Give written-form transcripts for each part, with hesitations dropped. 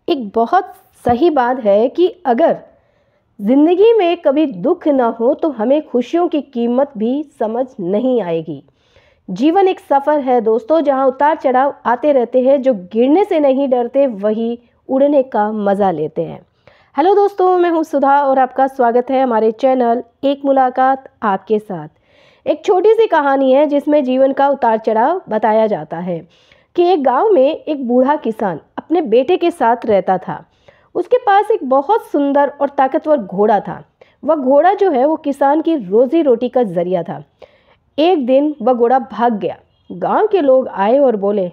एक बहुत सही बात है कि अगर ज़िंदगी में कभी दुख ना हो तो हमें खुशियों की कीमत भी समझ नहीं आएगी। जीवन एक सफ़र है दोस्तों, जहाँ उतार चढ़ाव आते रहते हैं। जो गिरने से नहीं डरते वही उड़ने का मज़ा लेते हैं। हेलो दोस्तों, मैं हूँ सुधा और आपका स्वागत है हमारे चैनल एक मुलाकात आपके साथ। एक छोटी सी कहानी है जिसमें जीवन का उतार चढ़ाव बताया जाता है कि एक गांव में एक बूढ़ा किसान अपने बेटे के साथ रहता था। उसके पास एक बहुत सुंदर और ताकतवर घोड़ा था। वह घोड़ा जो है वो किसान की रोजी रोटी का जरिया था। एक दिन वह घोड़ा भाग गया। गांव के लोग आए और बोले,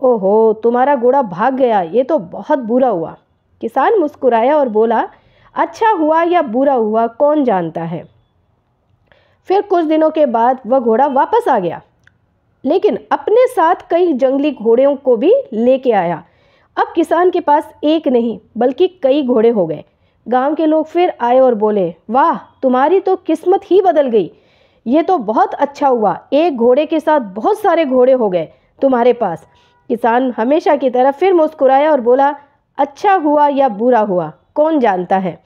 ओहो, तुम्हारा घोड़ा भाग गया, ये तो बहुत बुरा हुआ। किसान मुस्कुराया और बोला, अच्छा हुआ या बुरा हुआ कौन जानता है। फिर कुछ दिनों के बाद वह घोड़ा वापस आ गया, लेकिन अपने साथ कई जंगली घोड़ों को भी लेके आया। अब किसान के पास एक नहीं बल्कि कई घोड़े हो गए। गांव के लोग फिर आए और बोले, वाह, तुम्हारी तो किस्मत ही बदल गई, ये तो बहुत अच्छा हुआ, एक घोड़े के साथ बहुत सारे घोड़े हो गए तुम्हारे पास। किसान हमेशा की तरह फिर मुस्कुराया और बोला, अच्छा हुआ या बुरा हुआ कौन जानता है।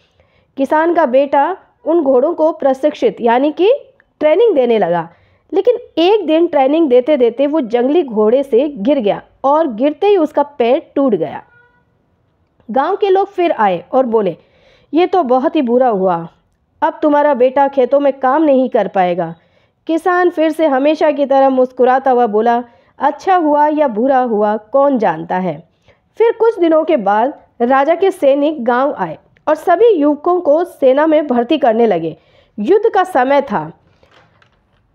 किसान का बेटा उन घोड़ों को प्रशिक्षित यानी कि ट्रेनिंग देने लगा, लेकिन एक दिन ट्रेनिंग देते देते वो जंगली घोड़े से गिर गया और गिरते ही उसका पैर टूट गया। गांव के लोग फिर आए और बोले, ये तो बहुत ही बुरा हुआ, अब तुम्हारा बेटा खेतों में काम नहीं कर पाएगा। किसान फिर से हमेशा की तरह मुस्कुराता हुआ बोला, अच्छा हुआ या बुरा हुआ कौन जानता है। फिर कुछ दिनों के बाद राजा के सैनिक गांव आए और सभी युवकों को सेना में भर्ती करने लगे। युद्ध का समय था,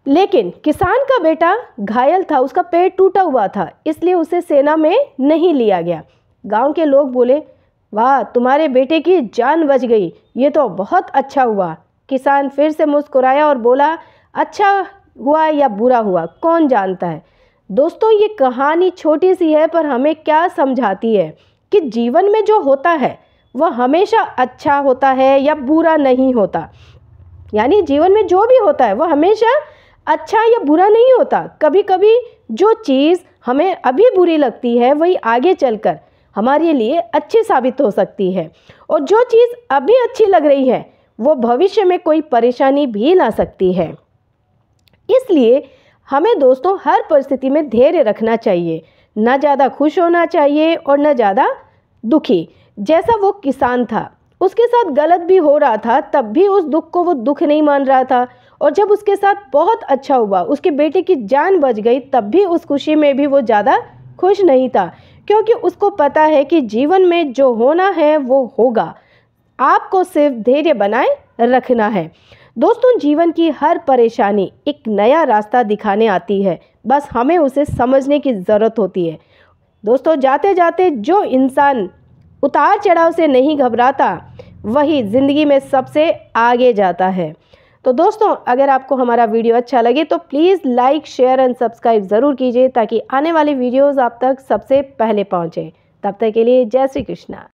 लेकिन किसान का बेटा घायल था, उसका पैर टूटा हुआ था, इसलिए उसे सेना में नहीं लिया गया। गांव के लोग बोले, वाह, तुम्हारे बेटे की जान बच गई, ये तो बहुत अच्छा हुआ। किसान फिर से मुस्कुराया और बोला, अच्छा हुआ या बुरा हुआ कौन जानता है। दोस्तों, ये कहानी छोटी सी है पर हमें क्या समझाती है कि जीवन में जो होता है वह हमेशा अच्छा होता है या बुरा नहीं होता। यानी जीवन में जो भी होता है वह हमेशा अच्छा या बुरा नहीं होता। कभी कभी जो चीज़ हमें अभी बुरी लगती है वही आगे चलकर हमारे लिए अच्छी साबित हो सकती है, और जो चीज़ अभी अच्छी लग रही है वो भविष्य में कोई परेशानी भी ला सकती है। इसलिए हमें दोस्तों हर परिस्थिति में धैर्य रखना चाहिए, ना ज़्यादा खुश होना चाहिए और ना ज़्यादा दुखी। जैसा वो किसान था, उसके साथ गलत भी हो रहा था, तब भी उस दुख को वो दुख नहीं मान रहा था, और जब उसके साथ बहुत अच्छा हुआ, उसके बेटे की जान बच गई, तब भी उस खुशी में भी वो ज़्यादा खुश नहीं था, क्योंकि उसको पता है कि जीवन में जो होना है वो होगा। आपको सिर्फ धैर्य बनाए रखना है। दोस्तों, जीवन की हर परेशानी एक नया रास्ता दिखाने आती है, बस हमें उसे समझने की ज़रूरत होती है। दोस्तों, जाते जाते जो इंसान उतार चढ़ाव से नहीं घबराता वही ज़िंदगी में सबसे आगे जाता है। तो दोस्तों, अगर आपको हमारा वीडियो अच्छा लगे तो please like, share and subscribe ज़रूर कीजिए, ताकि आने वाली वीडियोज़ आप तक सबसे पहले पहुँचे। तब तक के लिए जय श्री कृष्णा।